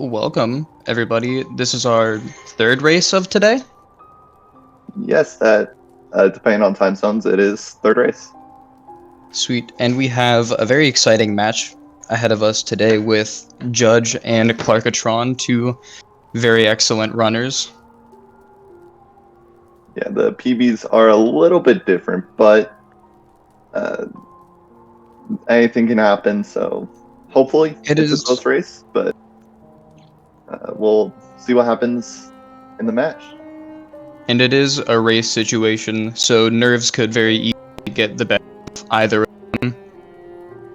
Welcome, everybody. This is our third race of today. Yes, depending on time zones, it is third race. Sweet. And we have a very exciting match ahead of us today with Judge and Tron, two very excellent runners. Yeah, the PBs are a little bit different, but anything can happen, so hopefully it's a close race, but we'll see what happens in the match. And it is a race situation, so nerves could very easily get the best of either of them.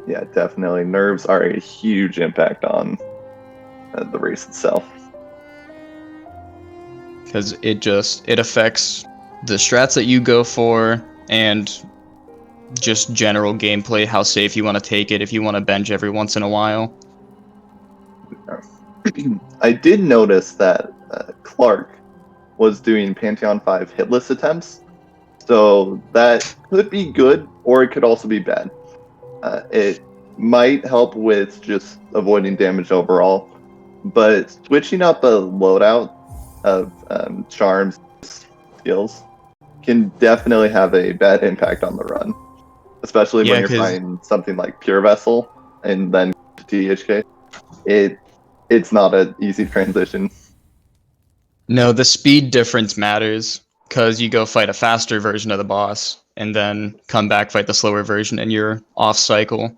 Yeah, definitely. Nerves are a huge impact on the race itself. Because it affects the strats that you go for and just general gameplay, how safe you want to take it, if you want to bench every once in a while. I did notice that Clark was doing Pantheon 5 hitless attempts, so that could be good, or it could also be bad. It might help with just avoiding damage overall, but switching up a loadout of charms skills can definitely have a bad impact on the run, especially when you're playing something like Pure Vessel and then THK. It's not an easy transition. No, the speed difference matters, because you go fight a faster version of the boss, and then come back, fight the slower version, and you're off cycle.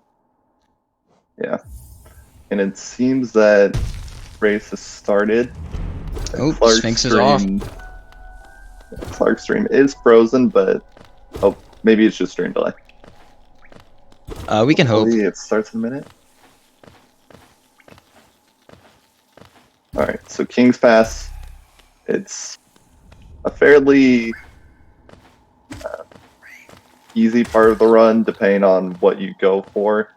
Yeah. And it seems that race has started. Oh, Sphinx is off. Clark's stream is frozen, but maybe it's just stream delay. We can hope. It starts in a minute. Alright, so King's Pass. It's a fairly easy part of the run, depending on what you go for.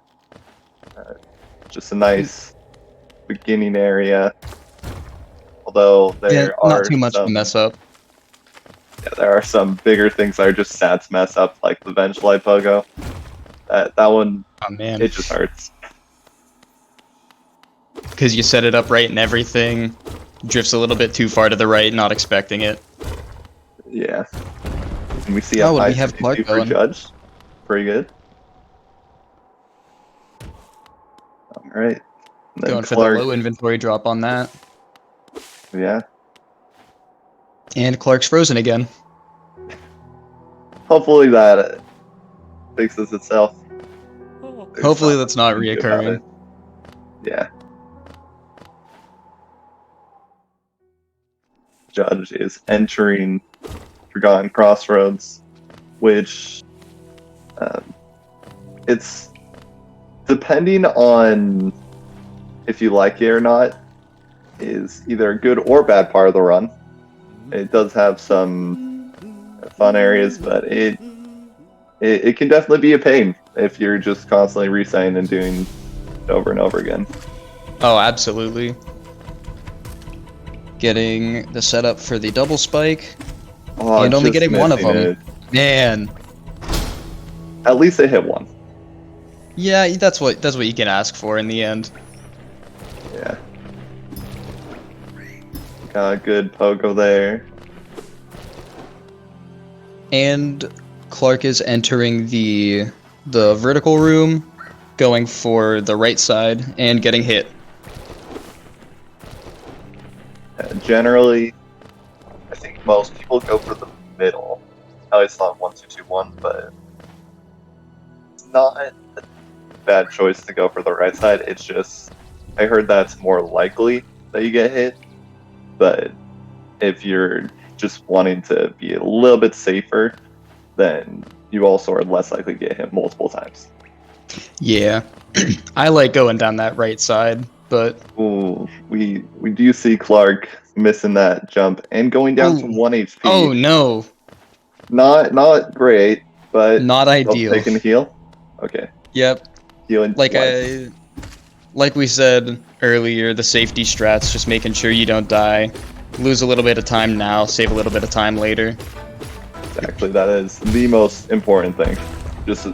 Just a nice beginning area. Although there are not too much to mess up. Yeah, there are some bigger things that are just sad to mess up, like the Venge Light Pogo. That one, it just hurts. Because you set it up right and everything drifts a little bit too far to the right, not expecting it. Yeah. And we see a high we have Clark for Judge. Pretty good. Alright. Going for the low inventory drop on that. Yeah. And Clark's frozen again. Hopefully that fixes itself. Hopefully that's not reoccurring. Yeah. Judge is entering Forgotten Crossroads, which it's depending on if you like it or not, is either a good or bad part of the run. It does have some fun areas, but it can definitely be a pain if you're just constantly resetting and doing it over and over again. Oh, absolutely. Getting the setup for the double spike, and only getting one of them. Man. At least they hit one. Yeah, that's what you can ask for in the end. Yeah. Got a good pogo there. And Clark is entering the vertical room, going for the right side, and getting hit. Generally, I think most people go for the middle. At least not 1-2-2-1, but it's not a bad choice to go for the right side. It's just, I heard that's more likely that you get hit, but if you're just wanting to be a little bit safer, then you also are less likely to get hit multiple times. Yeah, I like going down that right side, but ooh, we do see Clark missing that jump and going down to 1 HP. Oh no! Not great, but not ideal. They can heal. Okay. Yep. Healing. Like we said earlier, the safety strats, just making sure you don't die. Lose a little bit of time now, save a little bit of time later. Exactly, that is the most important thing. Just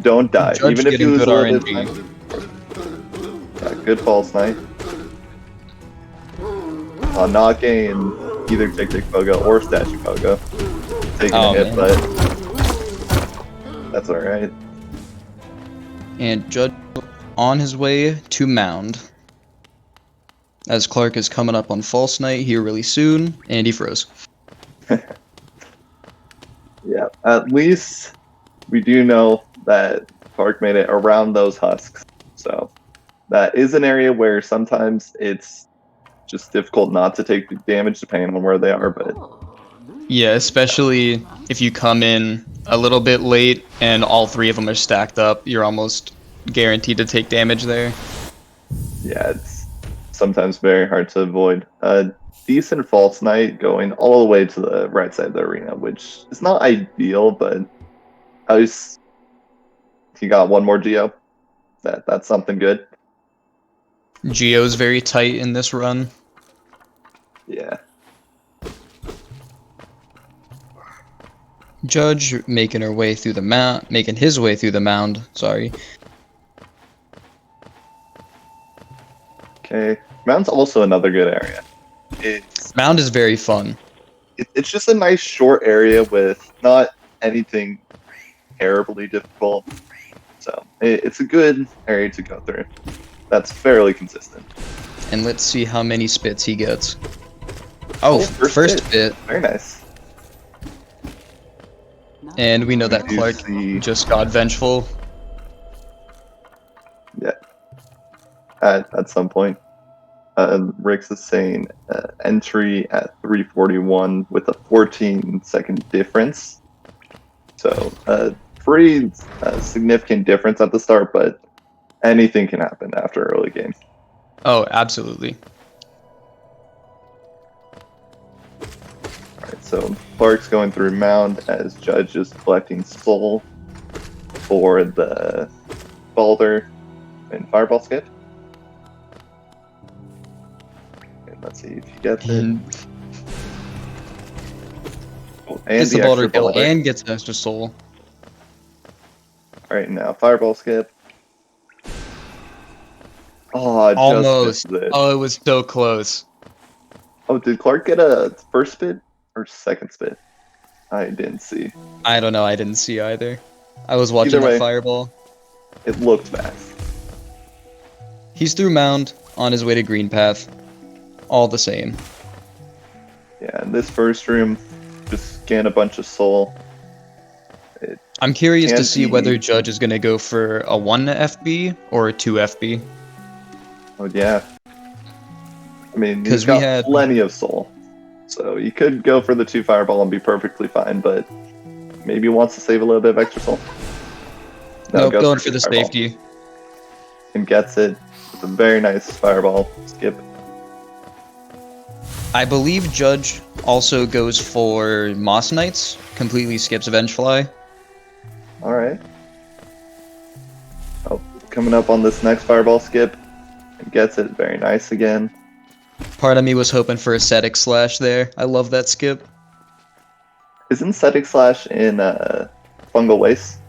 don't die, Judge even if you lose a little bit of time. Yeah, good false knight. not getting either Tick Tick Pogo or Statue Pogo. Taking a hit, man. but that's alright. And Judge on his way to Mound. As Clark is coming up on False Night here really soon, and he froze. Yeah, at least we do know that Clark made it around those husks. So that is an area where sometimes it's just difficult not to take damage depending on where they are, but Yeah, especially if you come in a little bit late and all three of them are stacked up, you're almost guaranteed to take damage there. yeah, it's sometimes very hard to avoid. A decent False Knight going all the way to the right side of the arena, which is not ideal, but at least he got one more Geo. That's something good. Geo's very tight in this run. Yeah. Judge making his way through the mound. Sorry. Okay. Mound's also another good area. Mound is very fun. It's just a nice short area with not anything terribly difficult. So it's a good area to go through. That's fairly consistent. And let's see how many spits he gets. Oh, first spit. Very nice. And we know that Clark just got vengeful. Yeah. At some point. Rix is saying entry at 341 with a 14-second difference. So pretty significant difference at the start, but anything can happen after early game. Oh, absolutely. Alright, so Clark's going through Mound as Judge is collecting Soul for the Balder and Fireball Skip. And let's see if he gets it. Oh, and Gets the Balder kill and gets an extra Soul. Alright, now Fireball Skip. Oh, I almost. Just missed it. Oh, it was so close. Oh, did Clark get a first spit or second spit? I didn't see. I don't know. I didn't see either. I was watching the Fireball. It looked fast. He's through Mound on his way to Green Path. All the same. Yeah, in this first room, just scan a bunch of Soul. I'm curious to see whether Judge is going to go for a 1 FB or a 2 FB. Oh, yeah. I mean, he's got plenty of Soul. So you could go for the 2 Fireball and be perfectly fine, but maybe he wants to save a little bit of extra Soul. Nope, going for the safety. And gets it with a very nice Fireball skip. I believe Judge also goes for Moss Knights, completely skips Vengefly. Alright. Oh, coming up on this next Fireball skip. And gets it very nice again. Part of me was hoping for a Static Slash there. I love that skip. Isn't Static Slash in Fungal Waste?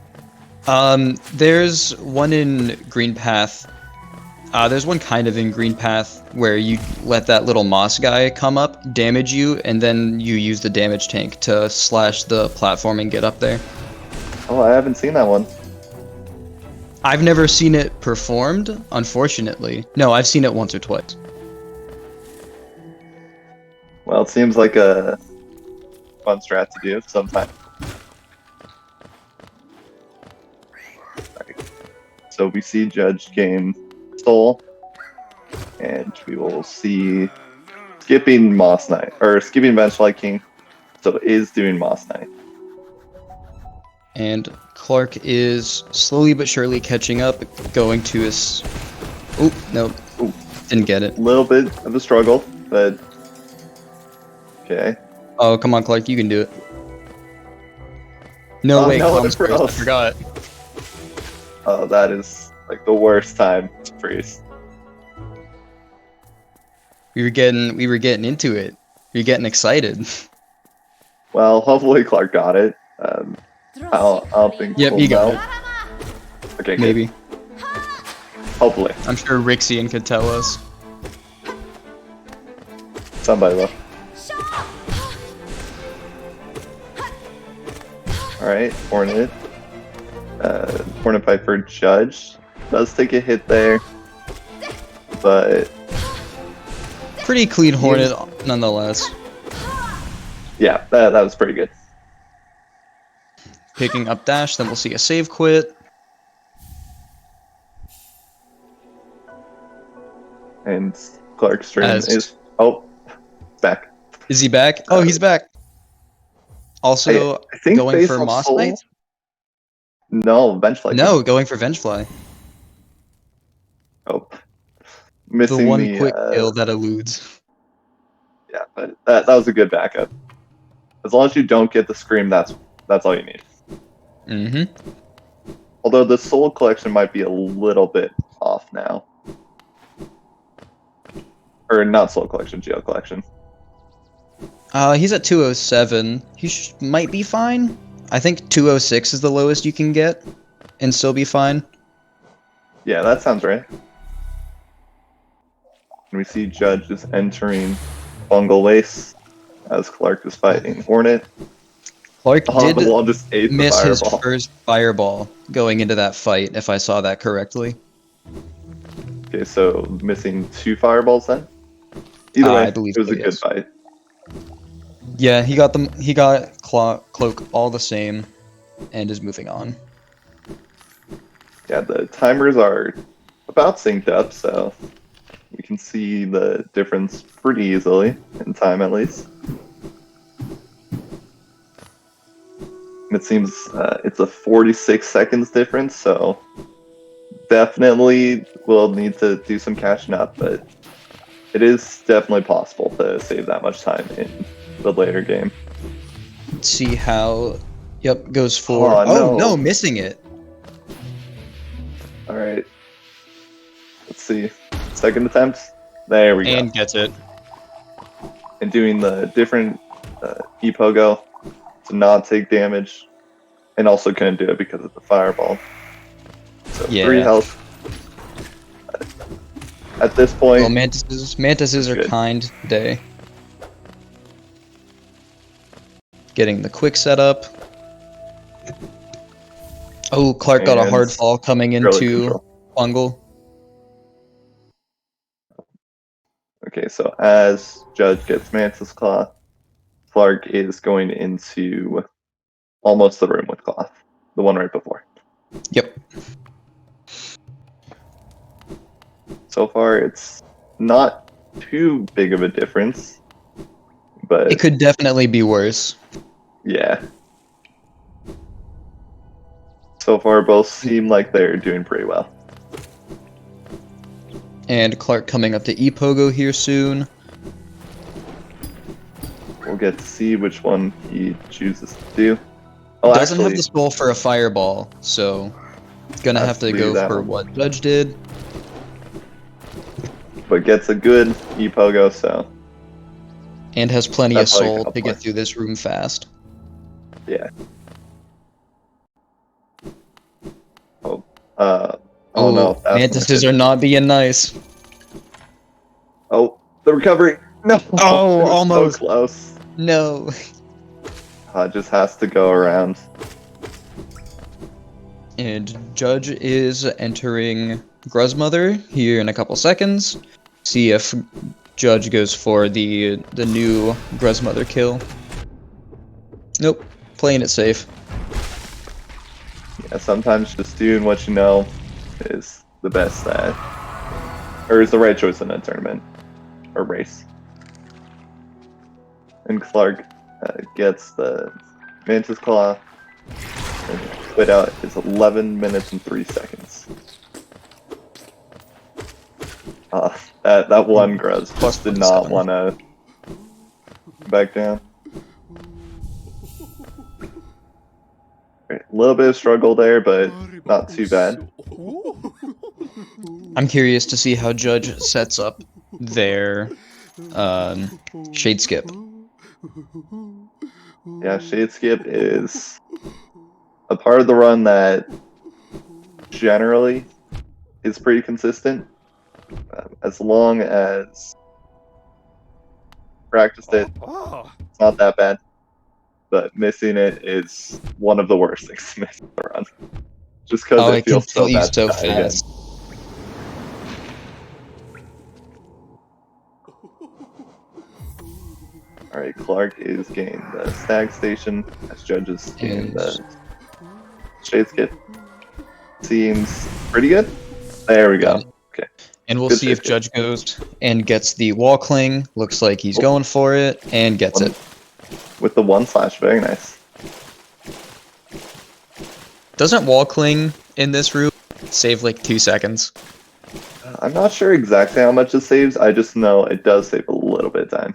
There's one in Green Path. There's one kind of in Green Path where you let that little moss guy come up, damage you, and then you use the damage tank to slash the platform and get up there. Oh, I haven't seen that one. I've never seen it performed, unfortunately. No, I've seen it once or twice. Well, it seems like a fun strat to do sometime. Right. So we see Judge gain Soul, and we will see skipping Moss Knight, or skipping Vengefly King, so it is doing Moss Knight. And Clark is slowly but surely catching up, going to his... Oh, nope. Ooh. Didn't get it. A little bit of a struggle, but... Okay. Oh, come on, Clark, you can do it. No, wait, no, I forgot. Oh, that is like the worst time to freeze. We were getting into it. We were getting excited. Well, hopefully Clark got it. I don't think. Yep, he got it. Okay, good. Maybe. Hopefully. I'm sure Rixian could tell us. Somebody low. Alright, Hornet. Hornet Piper Judge. Does take a hit there. But Pretty clean Hornet nonetheless. yeah, that was pretty good. Picking up dash, then we'll see a save quit. And Clark's stream As- is back. Is he back? Oh, he's back. Also, I think going based for on Moss Soul- Knight? No, Vengefly. No, going for Vengefly. Oh. Missing The one quick kill that eludes. Yeah, but that was a good backup. As long as you don't get the scream, that's all you need. Mm-hmm. Although the soul collection might be a little bit off now. Or not soul collection, geo collection. He's at 207. He might be fine. I think 206 is the lowest you can get, and still be fine. Yeah, that sounds right. And we see Judge is entering Bungle Lace as Clark is fighting Hornet. Clark did The wall just ate miss the his fireball. first fireball going into that fight, if I saw that correctly. Okay, so missing 2 fireballs then? Either way, I believe it was so, a good yes. fight. Yeah, he got them. He got Cloak all the same, and is moving on. Yeah, the timers are about synced up, so we can see the difference pretty easily, in time at least. It seems it's a 46 seconds difference, so definitely we'll need to do some catching up, but it is definitely possible to save that much time in the later game. Let's see how. Yep, goes for. Oh, no. Missing it. Alright. Let's see. Second attempt. There we go. And gets it. And doing the different E-Pogo to not take damage. And also couldn't do it because of the fireball. So Yeah. 3 health. At this point, Well, mantises are good. kind day. Getting the quick setup. Oh, Clark got a And hard fall coming really into control. Bungle. Okay, so as Judge gets Mantis Claw, Clark is going into almost the room with Cloth. The one right before. Yep. So far, it's not too big of a difference. But It could definitely be worse. yeah. So far, both seem like they're doing pretty well. And Clark coming up to E-Pogo here soon. We'll get to see which one he chooses to do. Oh, Doesn't actually, have the skull for a fireball, so gonna have to Leave go that for one. what Judge did. but gets a good E-Pogo, so And has plenty That's of all you soul can to get play. through this room fast. yeah. Oh no. that's mantises are not being nice. Oh, the recovery. No. Oh, It was almost. So close. No. Just has to go around. And Judge is entering Gruzmother here in a couple seconds. See if Judge goes for the new Gruzmother kill. Nope. Playing it safe. Yeah, sometimes just doing what you know is the best or is the right choice in a tournament or race. And Clark gets the Mantis Claw and spit out is 11 minutes and 3 seconds. That one Gruz Plus just did not 47. want to back down. A little bit of struggle there, but not too bad. I'm curious to see how Judge sets up their Shade Skip. Yeah, Shade Skip is a part of the run that generally is pretty consistent. As long as practiced it. It's not that bad. But missing it is one of the worst things to miss the run. Just because Oh, it it can feels so kill you bad so to die again. fast. Alright, Clark is getting the stag station as Judge is getting the shade skip. Seems pretty good. There we go. Okay. And we'll Good see if shade skip. Judge goes and gets the wall cling. Looks like he's going for it and gets it. With the 1/, very nice. Doesn't wall cling in this room save like 2 seconds? I'm not sure exactly how much it saves. I just know it does save a little bit of time.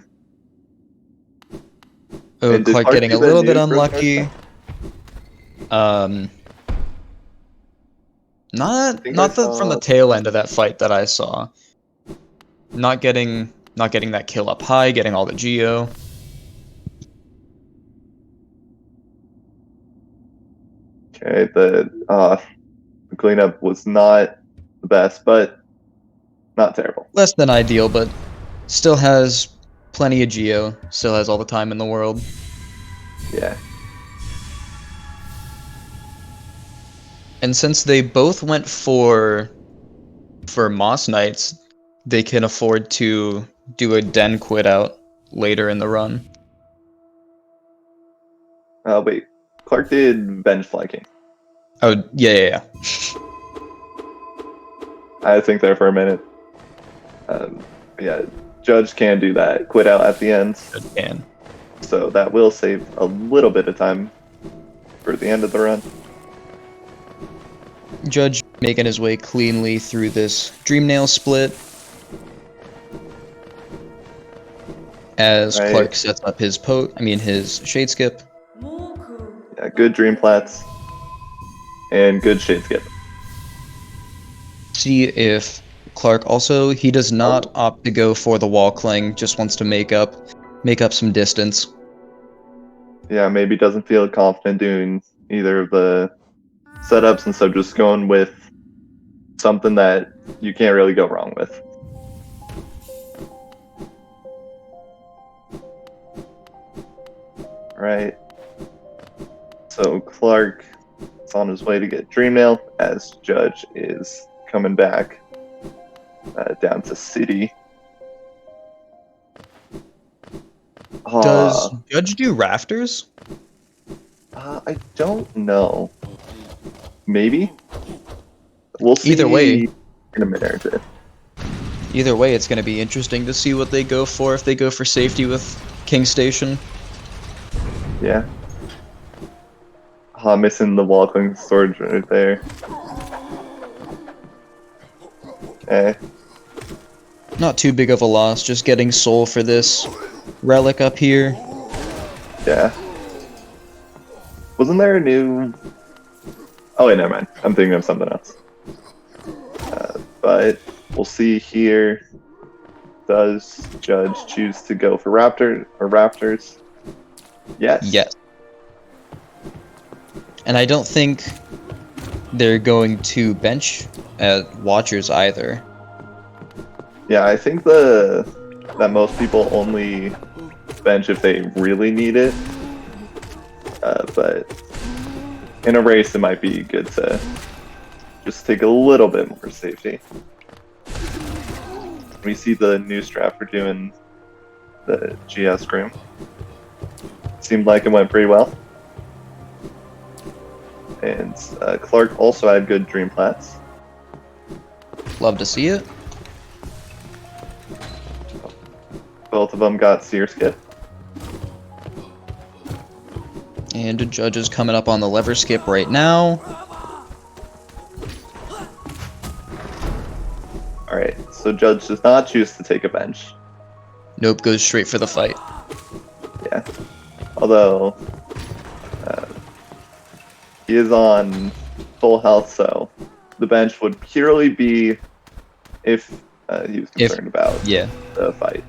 Oh, And did Clark Clark getting do a the little bit new growth unlucky. motion? Not think I from the saw- tail end of that fight that I saw. Not getting that kill up high, getting all the geo. Okay, the cleanup was not the best, but not terrible. Less than ideal, but still has plenty of geo. Still has all the time in the world. Yeah. And since they both went for Moss Knights, they can afford to do a Den quit out later in the run. Wait. Clark did bench flanking. Oh, yeah. I think there for a minute. Yeah, Judge can do that. Quit out at the end. Good can. So that will save a little bit of time for the end of the run. Judge making his way cleanly through this Dreamnail split. As Right. Clark sets up his his shade skip. Yeah, good dream plats. And good shade skip. See if Clark also, he does not opt to go for the wall cling, just wants to make up some distance. Yeah, maybe doesn't feel confident doing either of the setups, and so just going with something that you can't really go wrong with. Right. So Clark is on his way to get Dreamnail as Judge is coming back down to City. Does Judge do rafters? I don't know. Maybe. We'll see. Either way. In a minute or two. Either way, it's going to be interesting to see what they go for, if they go for safety with King Station. Yeah. Missing the wall cling storage right there. Okay. Not too big of a loss, just getting soul for this relic up here. Yeah. Wasn't there a new... Oh wait, never mind. I'm thinking of something else. But we'll see here. Does Judge choose to go for Raptors? Yes. Yes. And I don't think they're going to bench at Watchers either. Yeah, I think that most people only bench if they really need it. But in a race, it might be good to just take a little bit more safety. We see the new strat for doing the GS room. Seemed like it went pretty well. And Clark also had good dream plats. Love to see it. Both of them got seer skip. And the Judge is coming up on the lever skip right now. Alright, so Judge does not choose to take a bench. Nope, goes straight for the fight. Yeah. Although, he is on full health, so the bench would purely be if he was concerned about the fight.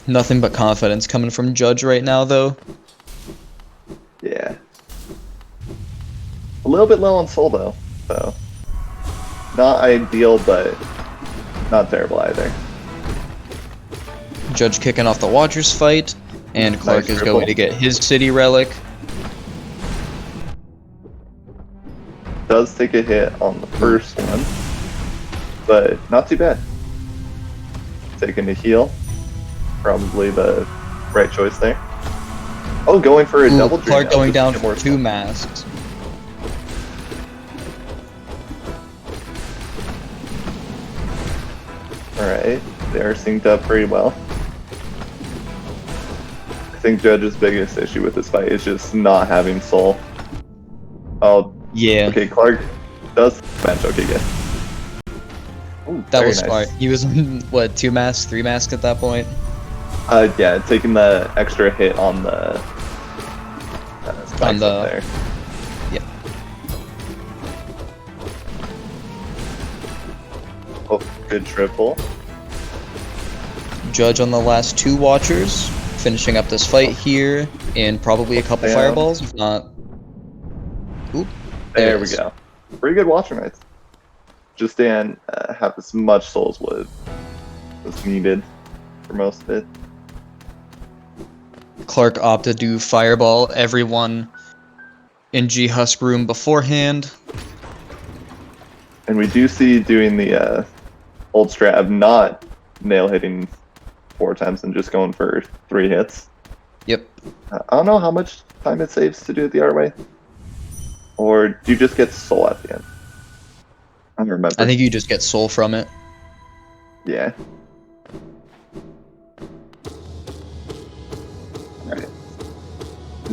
Nothing but confidence coming from Judge right now, though. Yeah. A little bit low on soul, though. So, not ideal, but not terrible either. Judge kicking off the Watchers fight, and Clark Nice is triple. going to get his city relic. Does take a hit on the first one, but not too bad. Taking a heal, probably the right choice there. Oh, going for a Ooh, double dream. Clark now, going just to down get for more 2 masks. Alright, they are synced up pretty well. I think Judge's biggest issue with this fight is just not having soul. Oh, Yeah, okay, Clark does bench. Okay, good. Ooh, that very was nice. smart. He was on, what, 2 masks, 3 masks at that point? Yeah, taking the extra hit on the spikes the- up there. Yep. Oh, good triple. Judge on the last 2 Watchers, finishing up this fight here, and probably a couple Down. fireballs, if not... Oop. There it we is. go. Pretty good Watcher Knights. Just didn't have as much soul as what was needed for most of it. Clark opted to do fireball everyone in G-Husk room beforehand. And we do see doing the old strat of not nail hitting 4 times and just going for 3 hits. Yep. I don't know how much time it saves to do it the other way. Or do you just get soul at the end? I don't remember. I think you just get soul from it. Yeah. Alright.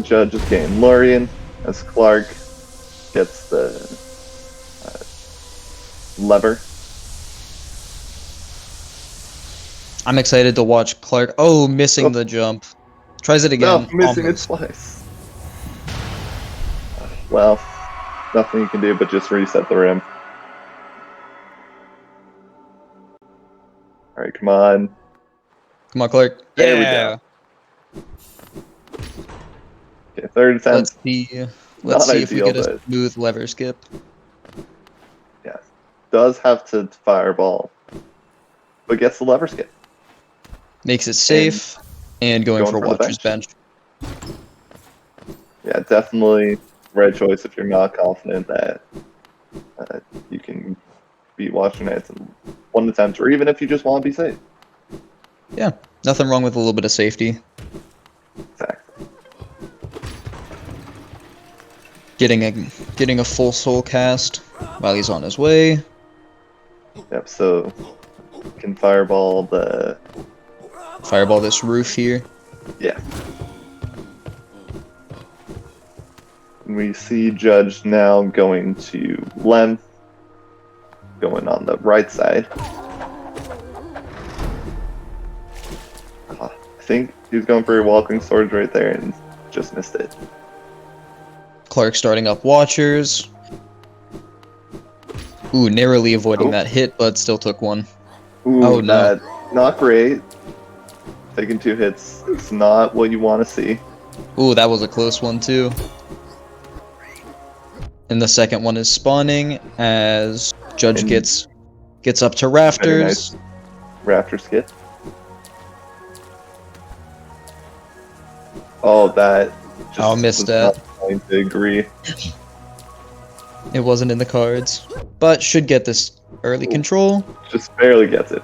Judge is getting Lurian as Clark gets the lever. I'm excited to watch Clark. Oh, missing Oh. the jump. Tries it No, again. missing it Almost. twice. Well, nothing you can do but just reset the rim. Alright, come on. Come on, Clark. There we Yeah. go. Okay, third attempt. Let's Not see if we ideal, get a but- smooth lever skip. Yeah. Does have to fireball, but gets the lever skip. Makes it safe, and going for the Watcher's bench. Yeah, definitely right choice if you're not confident that you can beat Watcher Knights in 1 attempt, or even if you just want to be safe. Yeah, nothing wrong with a little bit of safety. Exactly. Getting a full soul cast while he's on his way. Yep, so can fireball the... Fireball this roof here. Yeah. We see Judge now going to Lem, going on the right side. I think he was going for a Walking Swords right there and just missed it. Clark starting up Watchers. Ooh, narrowly avoiding Oh. that hit, but still took one. Ooh, Oh, no. not great. Taking 2 hits is not what you want to see. Ooh, that was a close one too. And the second one is spawning as Judge And- gets up to Very rafters. nice Raptor skip. Oh, that just Oh, missed was that. not going to agree. It wasn't in the cards, but should get this early Ooh. control. Just barely gets it.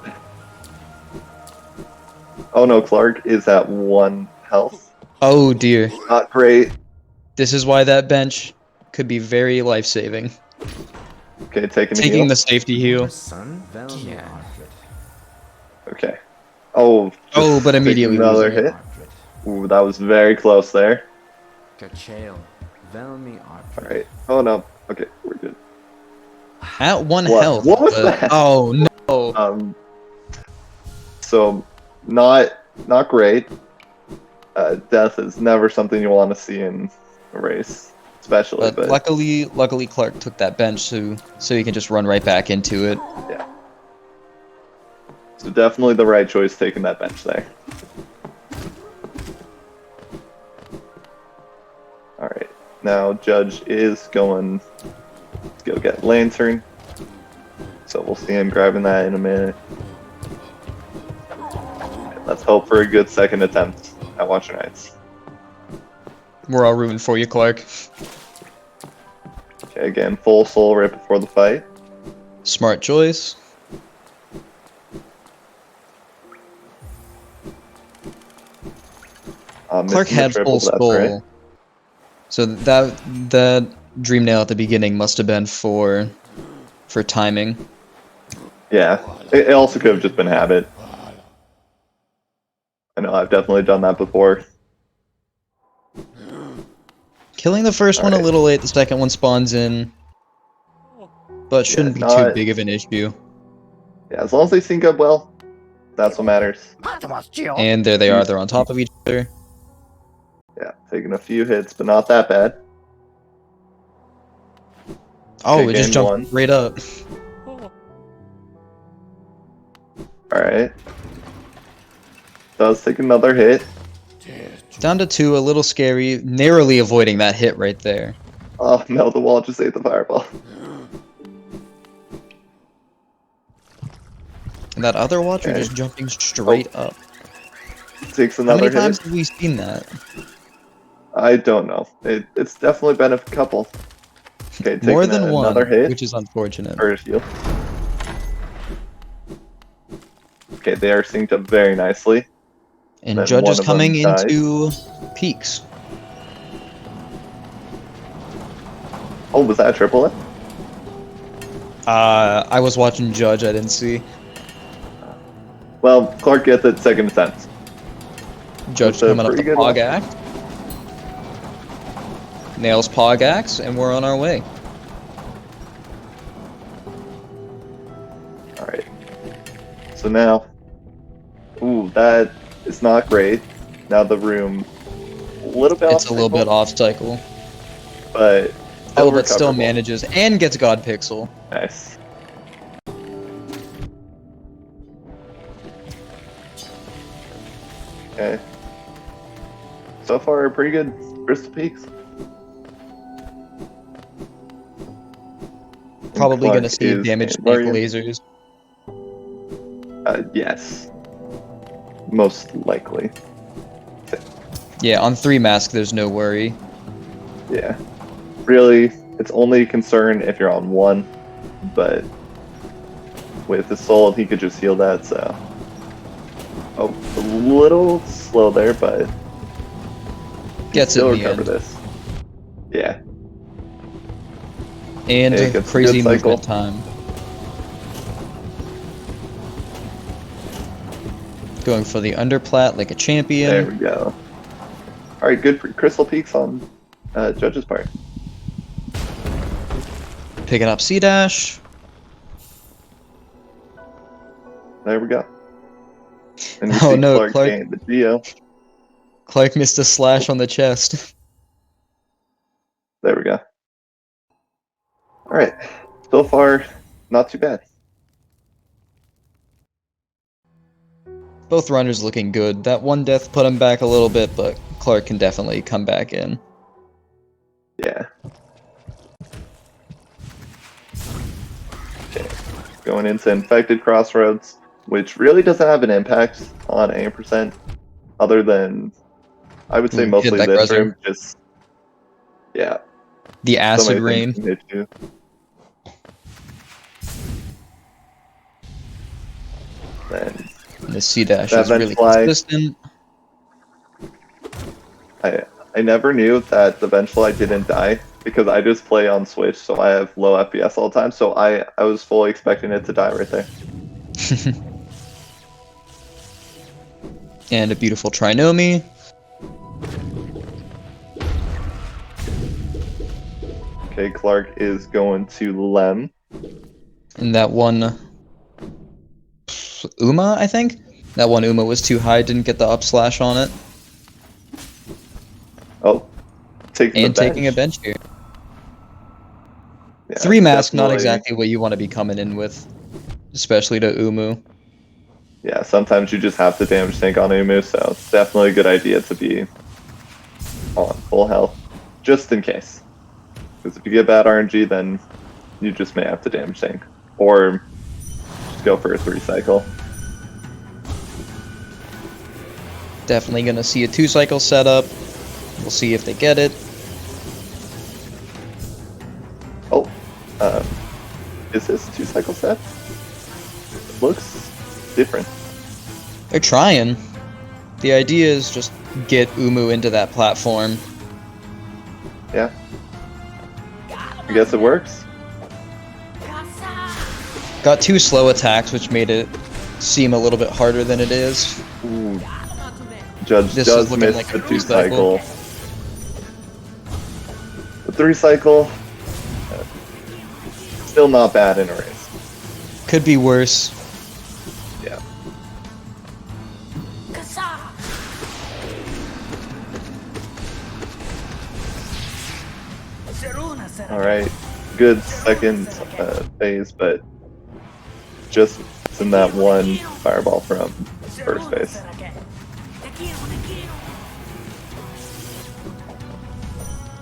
Oh no, Clark is at 1 health. Oh dear. Not great. This is why that bench could be very life-saving. Okay, taking a Taking heal. the safety heal. Okay. Oh. Oh, just but taking immediately another losing it. hit. Ooh, that was very close there. Alright. Oh no. Okay, we're good. At 1 What? health. What was but- that? Oh no. So not great. Death is never something you want to see in a race, especially. But luckily Clark took that bench so he can just run right back into it. Yeah. So definitely the right choice taking that bench there. All right. Now Judge is going to go get Lantern. So we'll see him grabbing that in a minute. Let's hope for a good second attempt at Watcher Knights. We're all rooting for you, Clark. Okay, again, full soul right before the fight. Smart choice. Clark Missing the had triple, full but that's soul. right. So that dream nail at the beginning must have been for timing. Yeah, it also could have just been habit. I know, I've definitely done that before. Killing the first one a Alright. little late, the second one spawns in, but shouldn't be too not- big of an issue. Yeah, as long as they sync up well, that's what matters. And there they are, they're on top of each other. Yeah, taking a few hits, but not that bad. Oh, Okay, it just gain jumped one. right up. Alright. Does take another hit. Down to 2, a little scary, narrowly avoiding that hit right there. Oh no, the wall just ate the fireball. And that other watcher Okay. just jumping straight up. Takes How another many hit. times have we seen that? I don't know. It's definitely been a couple. Okay, taking More than another one, hit. which is unfortunate. For his heal. Okay, they are synced up very nicely. And Then Judge one is of them coming died. into peaks. Oh, was that a triple? I was watching Judge, I didn't see. Well, Clark gets it second attempt. Judge That's a coming up pretty the good one. Pog Axe. Nails Pog Axe, and we're on our way. Alright. So now... Ooh, that is not great. Now the room... A little bit It's off a little bit cycle, off cycle. but... Oh, but still recoverable. manages and gets God Pixel. Nice. Okay. So far, pretty good Bristol Peaks. Probably Clark gonna see is damage in tank Miriam. lasers. Yes. Most likely. Yeah, on 3 mask, there's no worry. Yeah. Really, it's only a concern if you're on 1, but with the soul, he could just heal that, so... Oh, a little slow there, but... Gets it still in the recover end. this. Yeah. And Yeah, it gets a crazy good cycle. movement time. Going for the underplat like a champion. There we go. Alright, good for Crystal Peaks on Judge's part. Picking up C-Dash. There we go. And we Oh see no, Clark gain the Geo. Clark missed a slash on the chest. There we go. Alright. So far, not too bad. Both runners looking good. That one death put him back a little bit, but Clark can definitely come back in. Yeah. Okay. Going into Infected Crossroads, which really doesn't have an impact on aim percent, other than, I would say Hit mostly that this Grezzer. room, just, yeah, The so acid many rain. things can hit you. Then The C-Dash That is really vent fly. consistent. I never knew that the Vengeful didn't die because I just play on Switch, so I have low FPS all the time. So I was fully expecting it to die right there. And a beautiful Trinomi. Okay, Clark is going to Lem. And that one Uma, I think? That one Uma was too high, didn't get the up slash on it. Oh, taking And the bench. taking a bench here. Yeah, 3 mask, not definitely- exactly what you want to be coming in with. Especially to Umu. Yeah, sometimes you just have to damage tank on Umu, so it's definitely a good idea to be on full health, just in case. Because if you get bad RNG, then you just may have to damage tank. Or just go for a 3 cycle. Definitely gonna see a 2-cycle setup. We'll see if they get it. Oh, is this 2-cycle set? Looks different. They're trying. The idea is just get Umu into that platform. Yeah. I guess it works. Got 2 slow attacks, which made it seem a little bit harder than it is. Ooh. Judge This does is looking miss like the a 2-cycle. The 3-cycle, still not bad in a race. Could be worse. Yeah. Alright, good second phase, but just in that one fireball from first phase.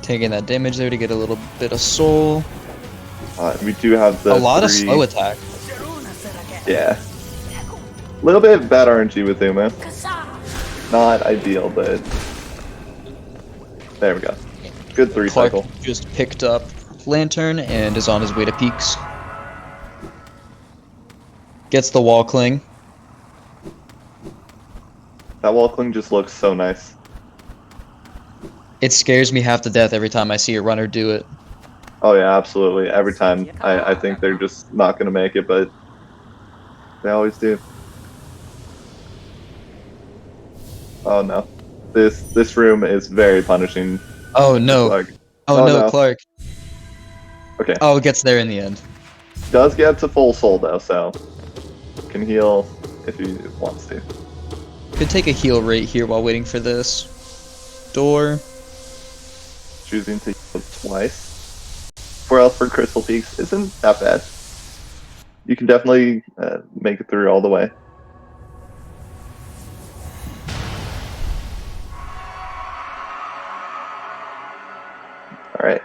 Taking that damage there to get a little bit of soul. We do have the A lot of 3 slow attack. Yeah. A little bit of bad RNG with Umu. Not ideal, but there we go. Good 3-cycle. Clark just picked up Lantern and is on his way to Peaks. Gets the wall cling. That wall cling just looks so nice. It scares me half to death every time I see a runner do it. Oh yeah, absolutely. Every time I think they're just not going to make it, but they always do. Oh no. This room is very punishing. Oh no. Clark. Oh no, Clark. Okay. Oh, it gets there in the end. Does get to full soul though, so can heal if he wants to. Could take a heal rate here while waiting for this. Door. Choosing to heal twice. 4 health for Crystal Peaks isn't that bad. You can definitely make it through all the way. Alright.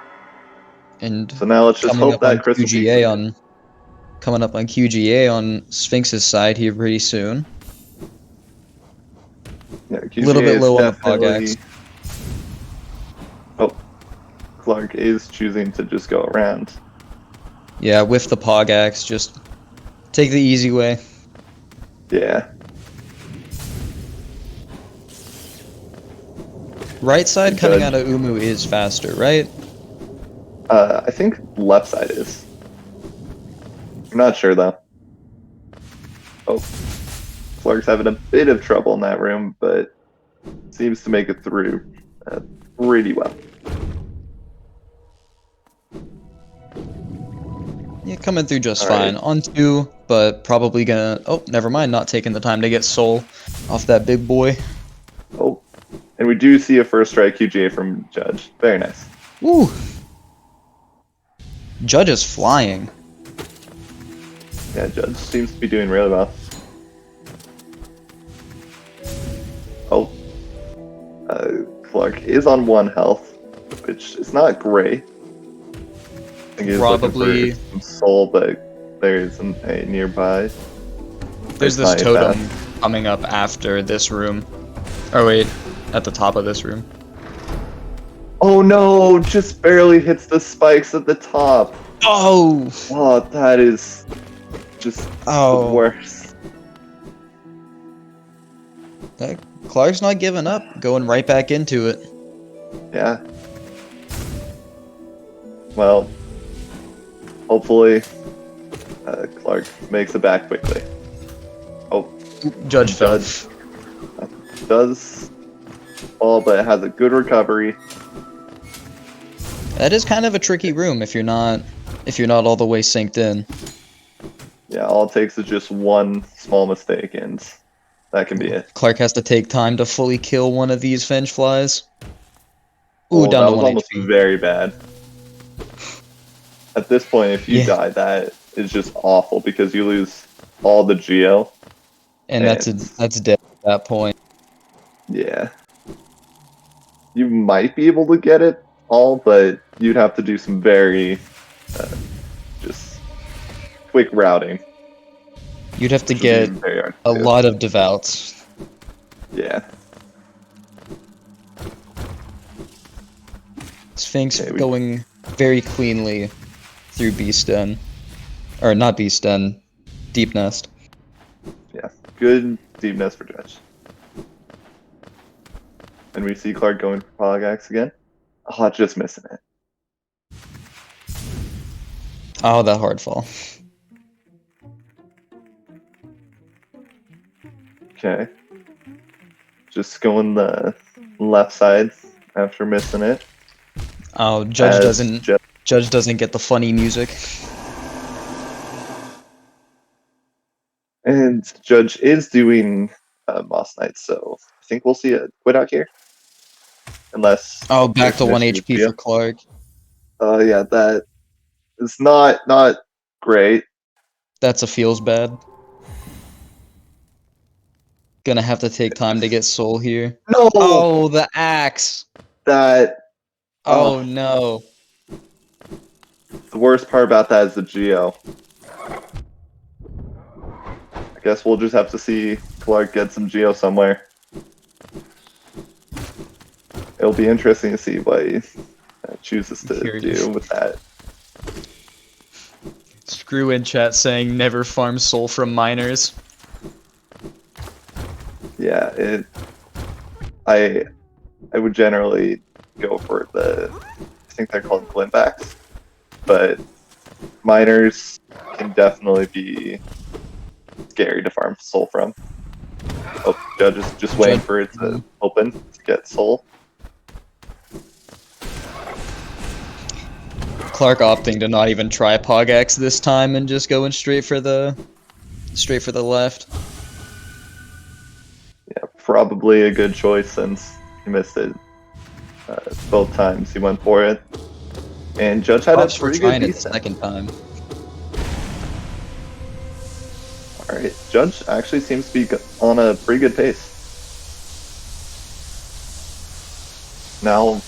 And So now let's just coming hope up on that Crystal QGA Peaks. on coming up on QGA on Sphinx's side here pretty soon. Yeah, A little bit is low on the definitely- Pogax. Oh, Clark is choosing to just go around. Yeah, with the Pogax, just take the easy way. Yeah. Right side Good coming judge. out of Umu is faster, right? I think left side is. I'm not sure though. Oh, Clark's having a bit of trouble in that room, but seems to make it through pretty well. Yeah, coming through just All fine. right. On 2, but probably gonna... Oh, never mind, not taking the time to get soul off that big boy. Oh, and we do see a first strike QGA from Judge. Very nice. Woo! Judge is flying. Yeah, Judge seems to be doing really well. Oh, Clark is on 1 health, which is not great. I think he's Probably- looking for some soul, but there isn't a nearby. There's this not a totem path. coming up after this room. Oh wait, at the top of this room. Oh no! Just barely hits the spikes at the top. Oh! Oh, that is just the Oh. worst. Clark's not giving up, going right back into it. Yeah. Well, hopefully, Clark makes it back quickly. Oh, Judge fell. Judge does fall, but has a good recovery. That is kind of a tricky room if you're not all the way synced in. Yeah, all it takes is just one small mistake, and that can be it. Clark has to take time to fully kill one of these Fenge flies. Ooh, Oh, down that to was 1 almost HP. very bad. At this point, if you Yeah. die, that is just awful because you lose all the Geo. And that's dead at that point. Yeah. You might be able to get it all, but you'd have to do some very just quick routing. You'd have to which would be get very hard a to do. lot of devouts. Yeah. Sphinx Okay, going very cleanly through Beast Den. Or not Beast Den, Deep Nest. Yeah, good deep nest for Judge. And we see Clark going for Polygax again. Oh, just missing it. Oh, that hard fall. Okay. Just going the left side after missing it. Oh, As Judge doesn't get the funny music. And Judge is doing Moss Knight, so I think we'll see a quit out here. Unless Oh, back there's to an 1 issue with HP Geo. for Clark. Yeah, that is not great. That's a feels bad. Gonna have to take time to get soul here. No, Oh, the axe! that. Oh no. The worst part about that is the Geo. I guess we'll just have to see Clark get some Geo somewhere. It'll be interesting to see what he chooses to Here it do is. with that. Screw in chat saying never farm soul from miners. Yeah, I would generally go for I think they're called glintbacks, but miners can definitely be scary to farm soul from. Oh, Judge is just waiting for it to open to get soul. Clark opting to not even try Pogax this time and just going straight for the left. Yeah, probably a good choice since he missed it both times he went for it. And Judge had Props a for pretty trying good it the decent. second time. Alright, Judge actually seems to be on a pretty good pace. Now,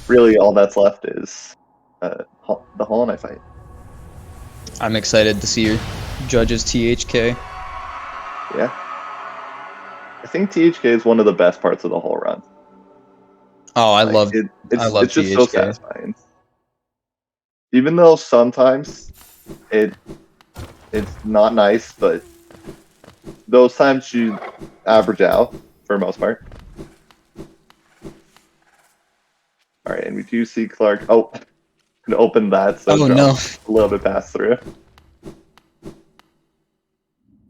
really all that's left is the Hollow Knight fight. I'm excited to see Judge's THK. Yeah. I think THK is one of the best parts of the whole run. Oh, I Like, love it's just THK. so satisfying. Even though sometimes it's not nice, but those times you average out for the most part. Alright, and we do see Clark. Oh, can open that, so Oh no. a little bit pass through.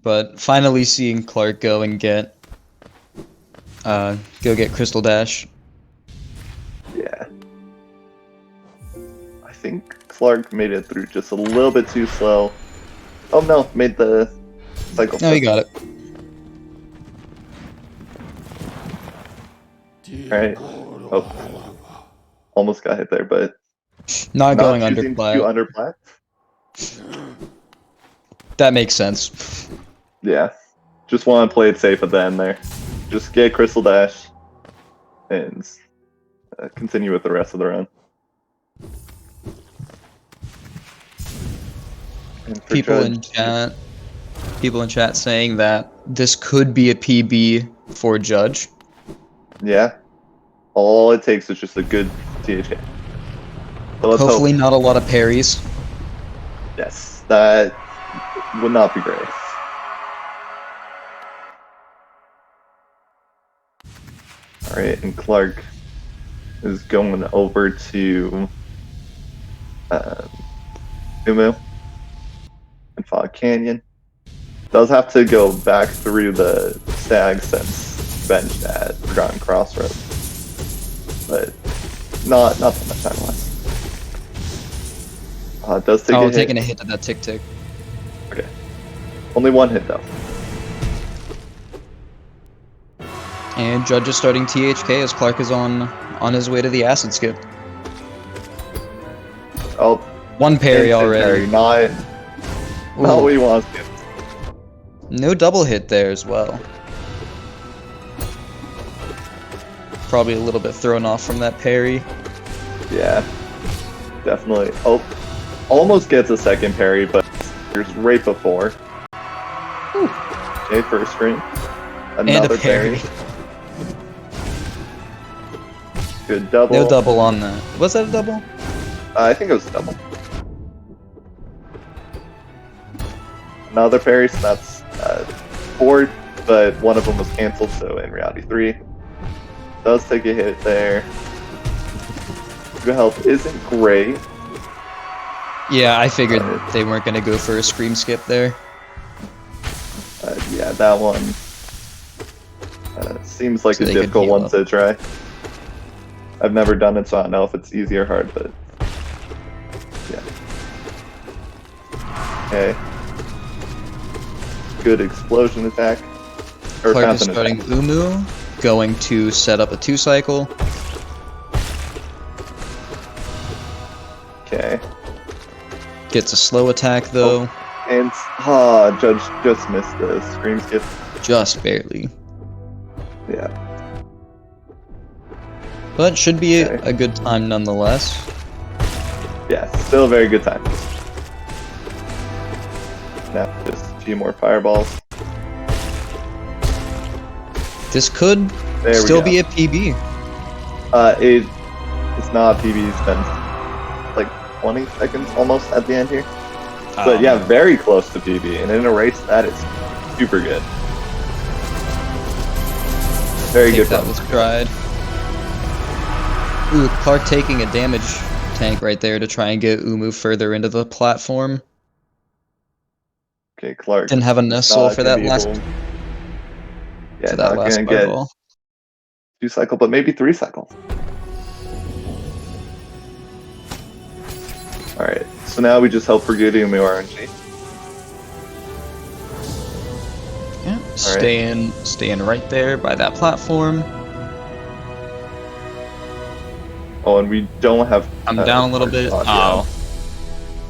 But finally seeing Clark go and get Crystal Dash. Yeah. I think Clark made it through just a little bit too slow. Oh no, made the cycle. No, he got it. Alright. Oh. Almost got hit there, but Not going choosing underplat. to underplat. That makes sense. Yeah. Just want to play it safe at the end there. Just get Crystal Dash and continue with the rest of the run. People in chat saying that this could be a PB for Judge. Yeah. All it takes is just a good THK. So let's Hopefully hope. not a lot of parries. Yes, that would not be great. Alright, and Clark is going over to Umu and Fog Canyon. Does have to go back through the stag since benched at Forgotten Crossroads. But not that much time left. Does take a hit. Taking a hit to that tick. Okay. Only one hit though. And Judge is starting THK as Clark is on his way to the acid skip. Oh, One parry instant already. Parry, not what he wants to. No double hit there as well. Probably a little bit thrown off from that parry. Yeah, definitely. Oh, almost gets a second parry, but there's right before. Ooh. Okay, first screen. Another And a parry. Good double. No double on that. Was that a double? I think it was a double. Another parry, so that's 4, but one of them was canceled, so in reality 3. Does take a hit there. Your health isn't great. Yeah, I figured they weren't gonna go for a scream skip there. Yeah, that one seems like So a they could difficult heal one up. to try. I've never done it, so I don't know if it's easy or hard, but yeah. Okay. Good explosion attack. Or Clark is fountain starting attack. Umu, going to set up a 2-cycle. Okay. Gets a slow attack though, And Judge just missed the scream skip. just barely. Yeah. But should be Okay. a good time nonetheless. Yeah, still a very good time. Now just a few more fireballs. This could There we still go. be a PB. It's not PB. It's been like 20 seconds almost at the end here. But yeah, very close to PB. And in a race, that is super good. Very I good. think that run. was tried. Ooh, Clark taking a damage tank right there to try and get Umu further into the platform. Okay, Clark. Didn't have enough soul not for gonna that be last able- Yeah, for that not last gonna get fireball. 2 cycle, but maybe 3 cycles. Alright, so now we just hope for good Umu RNG. Yeah, staying right there by that platform. Oh, and we don't have. I'm down a little bit. audio, Oh,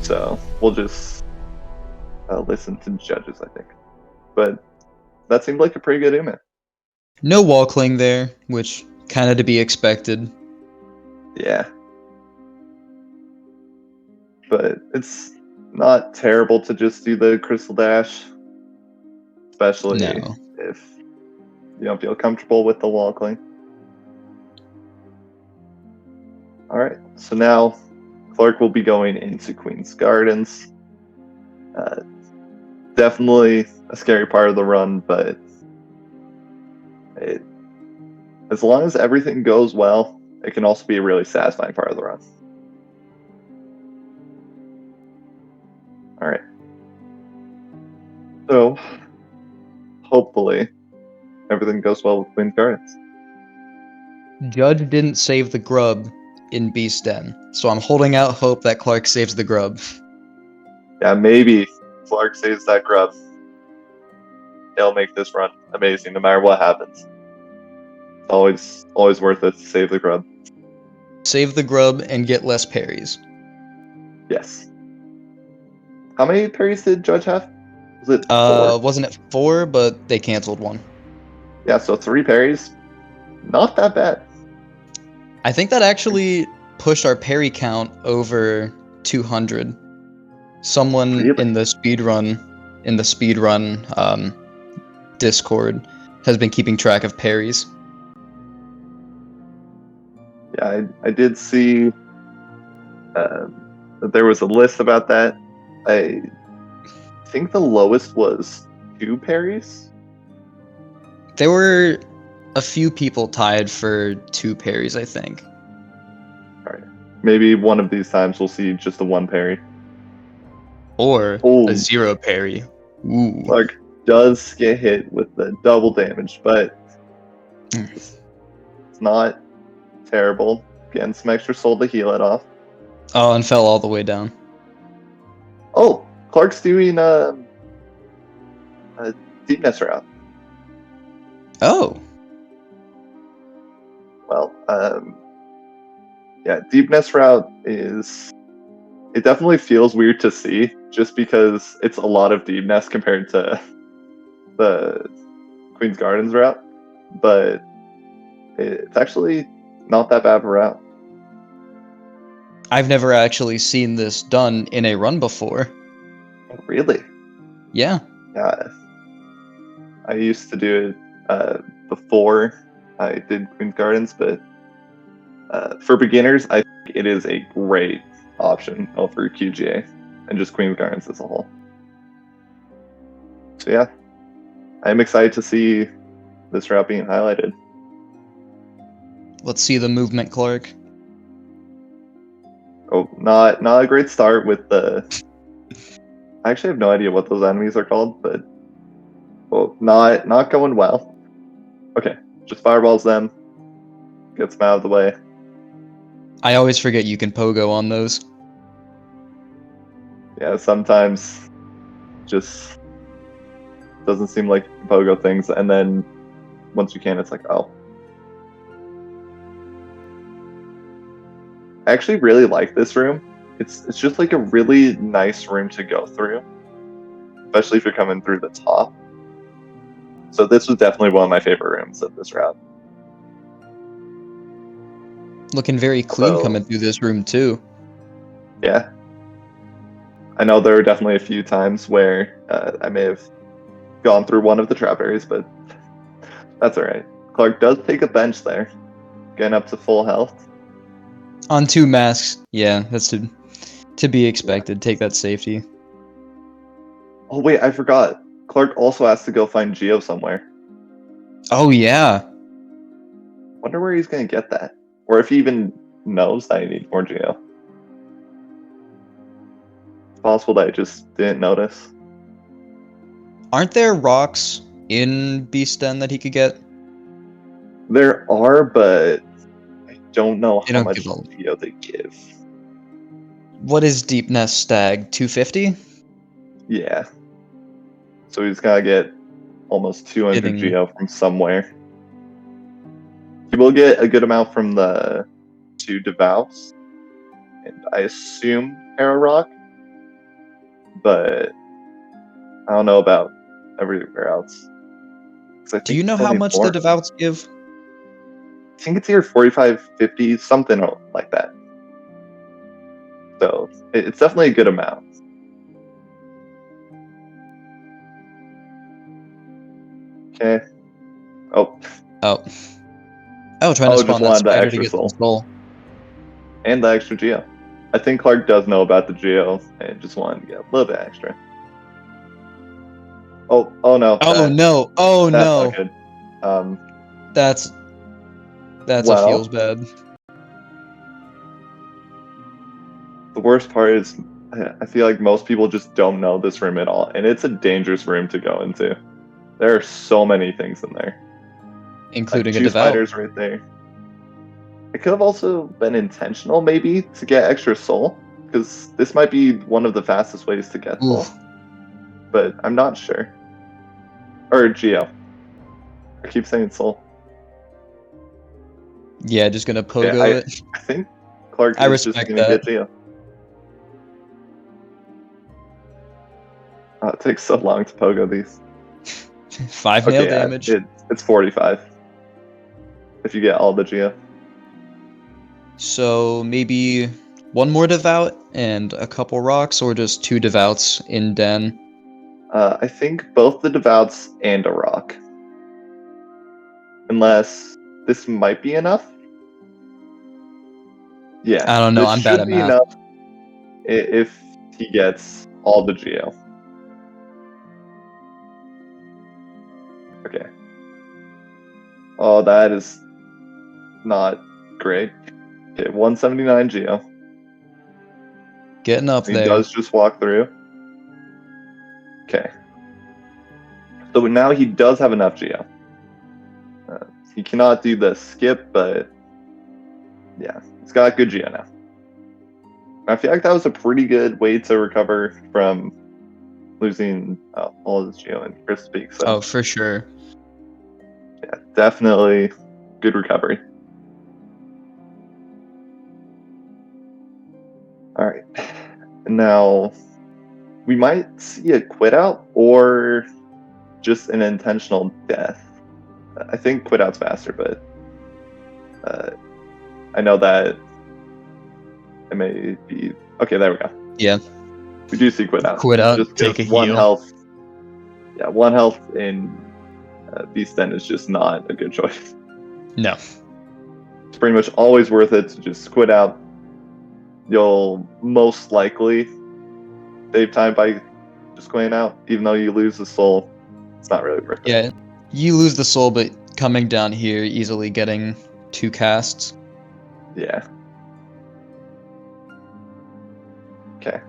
so we'll just listen to the judges, I think. But that seemed like a pretty good Umu. no wall cling there, which kind of to be expected. Yeah. But it's not terrible to just do the crystal dash, especially No. if you don't feel comfortable with the wall cling. Alright, so now Clark will be going into Queen's Gardens. Definitely a scary part of the run, but as long as everything goes well, it can also be a really satisfying part of the run. Alright. So, hopefully, everything goes well with Queen's Gardens. Judge didn't save the grub in Beast Den, so I'm holding out hope that Clark saves the grub. Yeah, maybe Clark saves that grub. They'll make this run amazing no matter what happens. It's always worth it to save the grub. Save the grub and get less parries. Yes. How many parries did Judge have? Was it 4? Wasn't it 4, but they canceled one. Yeah, so 3 parries. Not that bad. I think that actually pushed our parry count over 200. Someone Really? in the speedrun Discord has been keeping track of parries. Yeah, I did see that there was a list about that. I think the lowest was 2 parries. There were a few people tied for 2 parries, I think. Maybe one of these times we'll see just the 1 parry. Or Ooh. a 0 parry. Ooh. Clark does get hit with the double damage, but it's not terrible. Getting some extra soul to heal it off. Oh, and fell all the way down. Oh, Clark's doing a deepness route. Oh. Well, yeah, deepness route it definitely feels weird to see just because it's a lot of deepness compared to the Queen's Gardens route, but it's actually not that bad of a route. I've never actually seen this done in a run before. Really? Yeah. Yeah. I used to do it before I did Queen's Gardens, but For beginners, I think it is a great option over QGA and just Queen of Gardens as a whole. So yeah, I'm excited to see this route being highlighted. Let's see the movement, Clark. Oh, not a great start with the. I actually have no idea what those enemies are called, but well, not going well. Okay, just fireballs them, gets them out of the way. I always forget you can pogo on those. Yeah, sometimes just doesn't seem like you can pogo things, and then once you can, it's like, oh. I actually really like this room. It's just like a really nice room to go through, especially if you're coming through the top. So this was definitely one of my favorite rooms of this route. Looking very clean So- coming through this room too. Yeah. I know there were definitely a few times where I may have gone through one of the trap areas, but that's alright. Clark does take a bench there, getting up to full health. On 2 masks, yeah, that's to be expected. Take that safety. Oh wait, I forgot. Clark also has to go find Geo somewhere. Oh yeah. Wonder where he's gonna get that, or if he even knows that he needs more Geo. It's possible that I just didn't notice. Aren't there rocks in Beast Den that he could get? There are, but I don't know They how don't much give a- Geo they give. What is Deep Nest Stag? 250? Yeah. So he's gotta get almost 200 Getting- Geo from somewhere. He will get a good amount from the 2 Devouse, and I assume Arrow Rock, but I don't know about everywhere else. 'Cause I Do think you know it's how only much more. the Devouts give? I think it's either 45, 50, something like that. So it's definitely a good amount. Okay. Oh, Oh. Oh, trying to Oh, spawn just that wanted the spider to extra get soul. the soul. and the extra Geo. I think Clark does know about the Geo and just wanted to get a little bit extra. Oh no. Oh no! Oh That's no! not good. That's a Well- feels bad. The worst part is I feel like most people just don't know this room at all, and it's a dangerous room to go into. There are so many things in there. Including a 2 devout. spiders right there. It could have also been intentional, maybe, to get extra soul, because this might be one of the fastest ways to get soul. Oof. But I'm not sure. Or Geo. I keep saying soul. Yeah, just gonna Okay, pogo it. I think Clark I is just respect gonna that. get Geo. Oh, it takes so long to pogo these. 5 nail Okay, yeah, damage. it's 45. If you get all the Geo. So maybe 1 more devout and a couple rocks, or just 2 devouts in Den. I think both the Devouts and a rock. Unless this might be enough. Yeah. I don't know, this I'm should bad at be math. enough if he gets all the Geo. Okay. Oh, that is not great. Okay, 179 Geo. Getting up He there. does just walk through. Okay. So now he does have enough Geo. He cannot do the skip, but yeah, he's got good Geo now. I feel like that was a pretty good way to recover from losing all of his Geo in Chris Speak. So Oh, for sure. yeah, definitely good recovery. All right. Now, we might see a quit out or just an intentional death. I think quit out's faster, but I know that it may be. Okay, there we go. Yeah. We do see quit out. Quit out, Just take a 1 heal. health. Yeah, 1 health in Beast Den is just not a good choice. No. It's pretty much always worth it to just quit out. You'll most likely save time by just quitting out, even though you lose the soul. It's not really worth it. Yeah, you lose the soul, but coming down here, easily getting 2 casts. Yeah. Okay.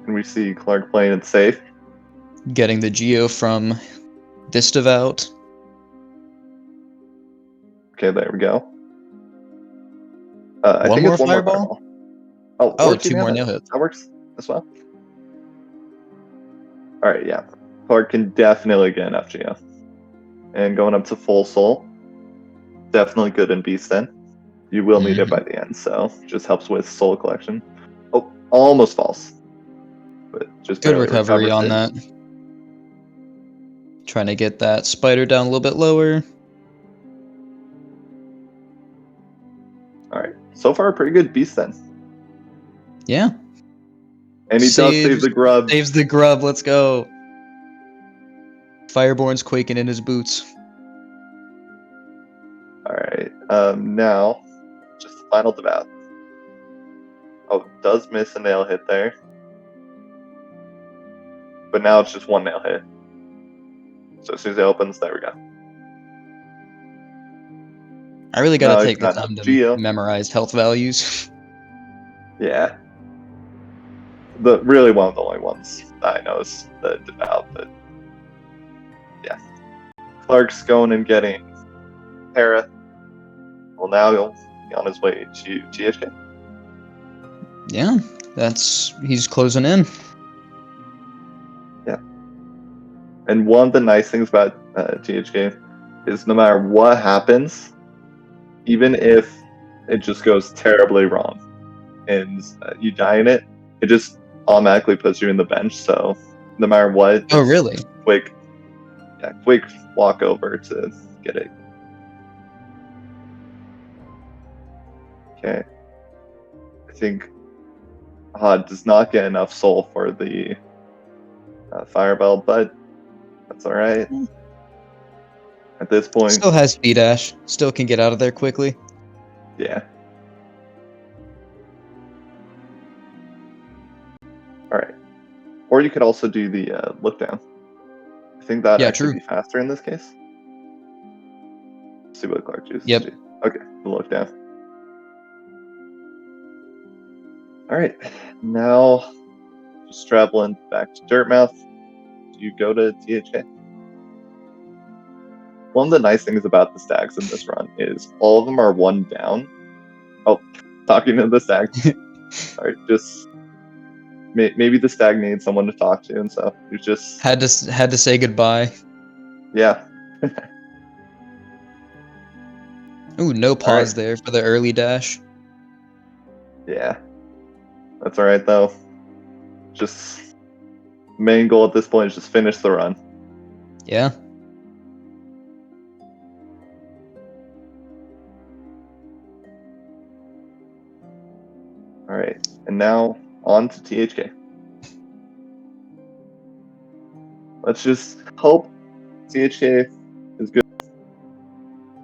And we see Clark playing it safe. Getting the Geo from this devout. Okay, there we go. I One think more it's one fireball? more fireball. Oh, or 2 more nail hits. That works as well. Alright, yeah. Clark can definitely get enough Geo. And going up to full soul. Definitely good in Beast then. You will need it by the end, so just helps with soul collection. Oh, almost false. But just Good barely recovery recovers on it. that. Trying to get that spider down a little bit lower. Alright. So far, a pretty good Beast then. Yeah. And he does save the grub. Saves the grub, let's go. Fireborn's quaking in his boots. Alright. Now, just the final devout. Oh, does miss a nail hit there. But now it's just one nail hit. So as soon as it opens, there we go. I really gotta No, take it's the not time enough to Geo. memorize health values. Yeah. Really one of the only ones that I know is the devout, but yeah. Clark's going and getting Hera. Well, now he'll be on his way to GHK. Yeah, he's closing in. Yeah. And one of the nice things about GHK is no matter what happens, even if it just goes terribly wrong and you die in it, it just automatically puts you in the bench. So no matter what, Oh, really? quick walk over to get it. Okay. I think does not get enough soul for the fireball, but that's all right. At this point, Still has speed dash. Still can get out of there quickly. yeah. All right. Or you could also do the look down. I think that actually be faster in this case. Let's see what Clark chooses to do. Okay, the look down. All right. Now, just traveling back to Dirtmouth. You go to THK. One of the nice things about the stags in this run is all of them are 1 down. Oh, talking to the stag. Sorry, just maybe the stag needs someone to talk to, and so you just had to say goodbye. Yeah. Ooh, no pause there for the early dash. Yeah, that's all right though. Just main goal at this point is just finish the run. Yeah. All right, and now on to THK. Let's just hope THK is good.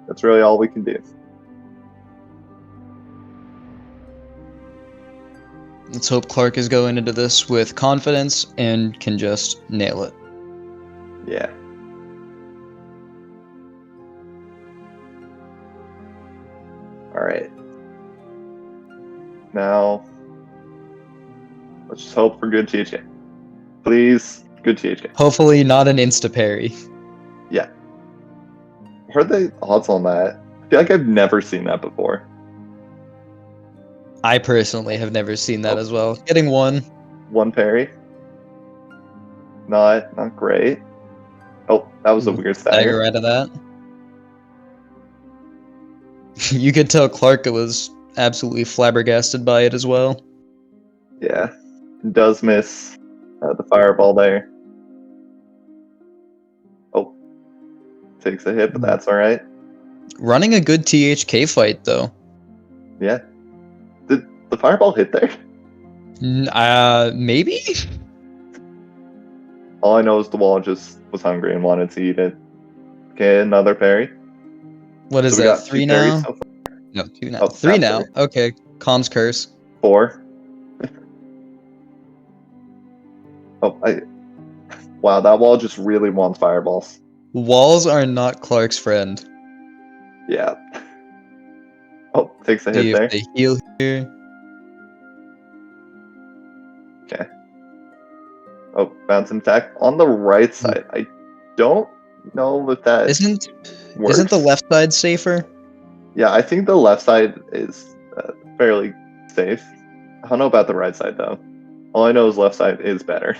That's really all we can do. Let's hope Clark is going into this with confidence and can just nail it. Yeah. All right. Now, let's just hope for good THK. Please, good THK. Hopefully not an insta-parry. Yeah. What are the odds on that? I feel like I've never seen that before. I personally have never seen that as well. Getting 1. 1 parry. Not great. Oh, that was a weird stagger. Out of that. You could tell Clark was absolutely flabbergasted by it as well. Yeah. Does miss the fireball there. Oh. Takes a hit, but that's alright. Running a good THK fight, though. Yeah. Did the fireball hit there? Maybe? All I know is the wall just was hungry and wanted to eat it. Okay, another parry. What is So we that? got 3 2 carries now? so far. No, 2 now. Oh, 3 not now. 3. Okay. Calm's curse. 4. Wow, that wall just really wants fireballs. Walls are not Clark's friend. Yeah. Oh, takes a See hit if there. they heal here. Okay. Oh, bouncing attack on the right side. I don't know if that Isn't works. the left side safer? Yeah, I think the left side is fairly safe. I don't know about the right side though. All I know is left side is better.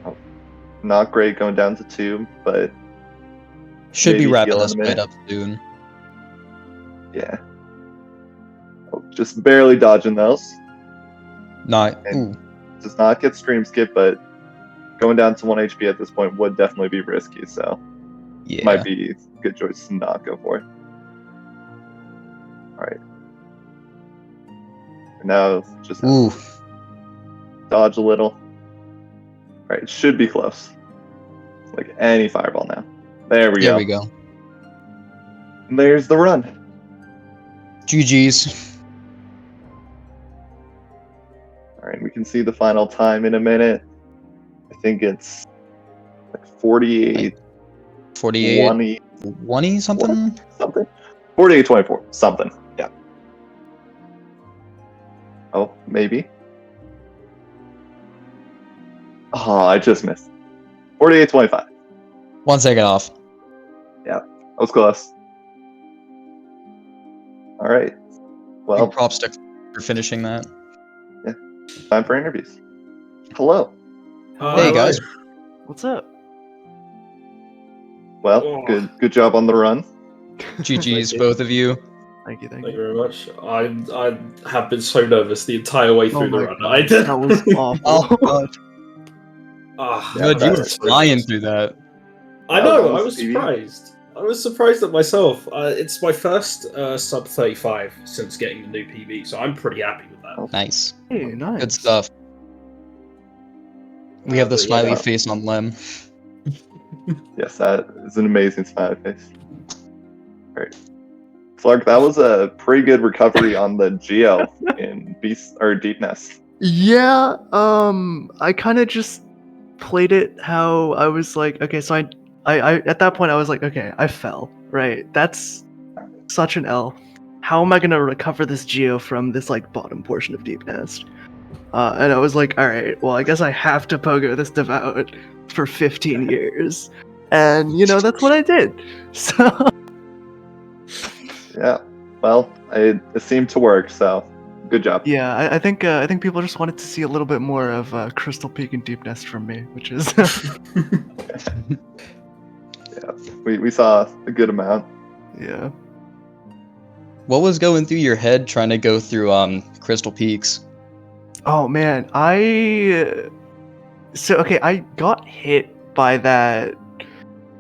Oh, not great going down to 2, but Should be maybe wrapping heal in this a fight minute. up soon. Yeah. Oh, just barely dodging those. Not. And Ooh. does not get stream skip, but going down to 1 HP at this point would definitely be risky, so Yeah. might be a good choice to not go for it. Alright. Now just Ooh. dodge a little. Alright, it should be close. Like any fireball now. There we There go. we go. And there's the run. GG's. Alright, we can see the final time in a minute. I think it's like 48, 48. 20, 20 something? something. 48, 24, something. Yeah. Oh, maybe. Oh, I just missed. 48, 25. 1 second off. That was close. Alright. Well, Big props to for finishing that. time for interviews. Hello. Hey guys. What's up? Well, Oh. good job on the run. GG's, Thank you. both of you. Thank you, thank Thank you you. very much. I have been so nervous the entire way through the my run. God, I did. that was awful. Oh god. Ah, Yeah, God, you that were was so flying nervous. through that. I That know. was I was PB. surprised. I was surprised at myself. It's my first sub 35 since getting the new PB, so I'm pretty happy with that. Nice. Hey, nice. Good stuff. We have the But yeah, smiley no. face on Lem. Yes, that is an amazing smiley face. Alright. Clark, that was a pretty good recovery on the Geo in Beast or Deep Nest. Yeah, I kind of just played it how I was like, okay, so I at that point I was like, okay, I fell, right? That's such an L. How am I gonna recover this Geo from this like bottom portion of Deep Nest? And I was like, all right, well, I guess I have to pogo this devout for 15 years, and you know that's what I did. So Yeah. Well, it seemed to work, so good job. yeah, I think people just wanted to see a little bit more of Crystal Peak and Deep Nest from me, which is We saw a good amount. yeah. What was going through your head trying to go through Crystal Peaks? Oh man, I got hit by that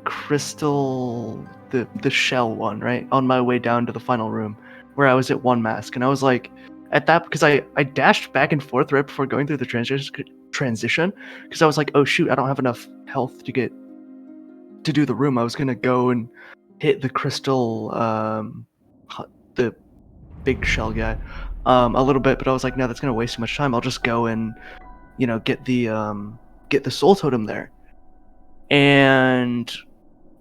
crystal, the shell one, right, on my way down to the final room, where I was at 1 mask, and I was like, at that, because I dashed back and forth right before going through the transition, because I was like, oh shoot, I don't have enough health to do the room. I was gonna go and hit the crystal, the big shell guy, a little bit, but I was like, no, that's gonna waste too much time. I'll just go and, you know, get the soul totem there. And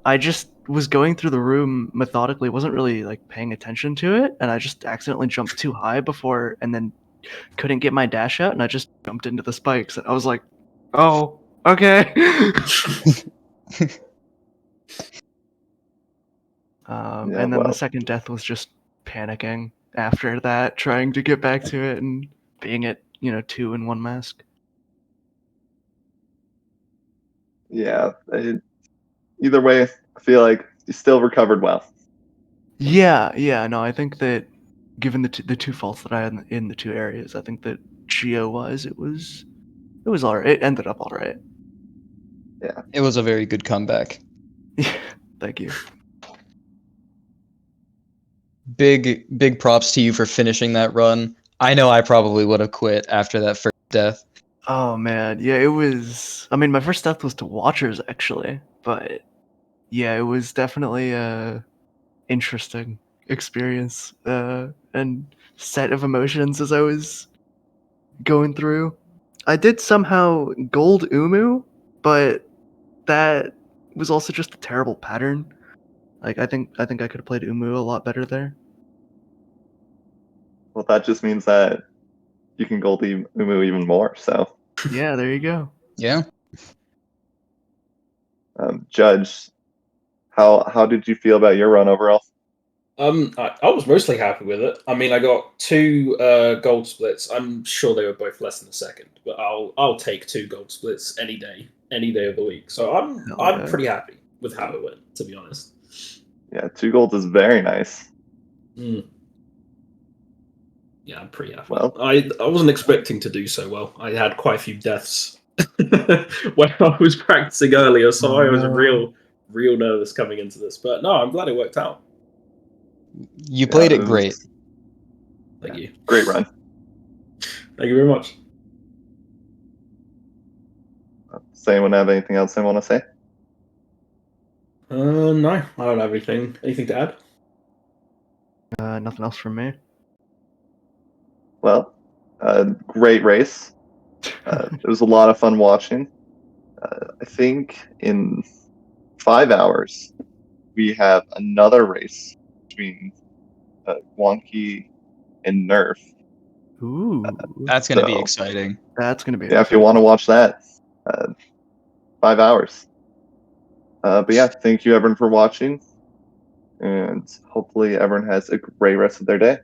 I just was going through the room methodically, wasn't really like paying attention to it, and I just accidentally jumped too high before, and then couldn't get my dash out, and I just jumped into the spikes. And I was like, oh, okay. Yeah, And then well. the second death was just panicking after that, trying to get back to it and being at, 2 in 1 mask. Yeah. Either way, I feel like you still recovered well. Yeah, no, I think that given the two faults that I had in the 2 areas, I think that geo-wise it was alright. It ended up alright. It was a very good comeback. Thank you. Big props to you for finishing that run. I know I probably would have quit after that first death. Oh man, yeah, it was. I mean, my first death was to Watchers actually, but Yeah, it was definitely a interesting experience and set of emotions as I was going through. I did somehow gold Umu, but that was also just a terrible pattern. Like I think I could have played Umu a lot better there. Well, that just means that you can gold Umu even more. So, Yeah, there you go. Yeah. Judge, how did you feel about your run overall? I was mostly happy with it. I mean, I got two gold splits. I'm sure they were both less than a second, but I'll take two gold splits any day of the week. So Hell I'm yeah. pretty happy with how it went, to be honest. Yeah, 2 golds is very nice. Mm. Yeah, I'm pretty happy. Well, I wasn't expecting to do so well. I had quite a few deaths when I was practicing earlier, so Oh, I was no. real nervous coming into this. But no, I'm glad it worked out. You yeah, played it was great. Thank you. great run. Thank you very much. Does anyone have anything else they want to say? No, I don't have anything to add. Nothing else from me. Well, great race. It was a lot of fun watching. I think in 5 hours we have another race between Wonky and Nerf. Ooh, That's going to be So- exciting. that's gonna be Yeah, if you want to watch that, 5 hours. But yeah, thank you everyone for watching, and hopefully everyone has a great rest of their day.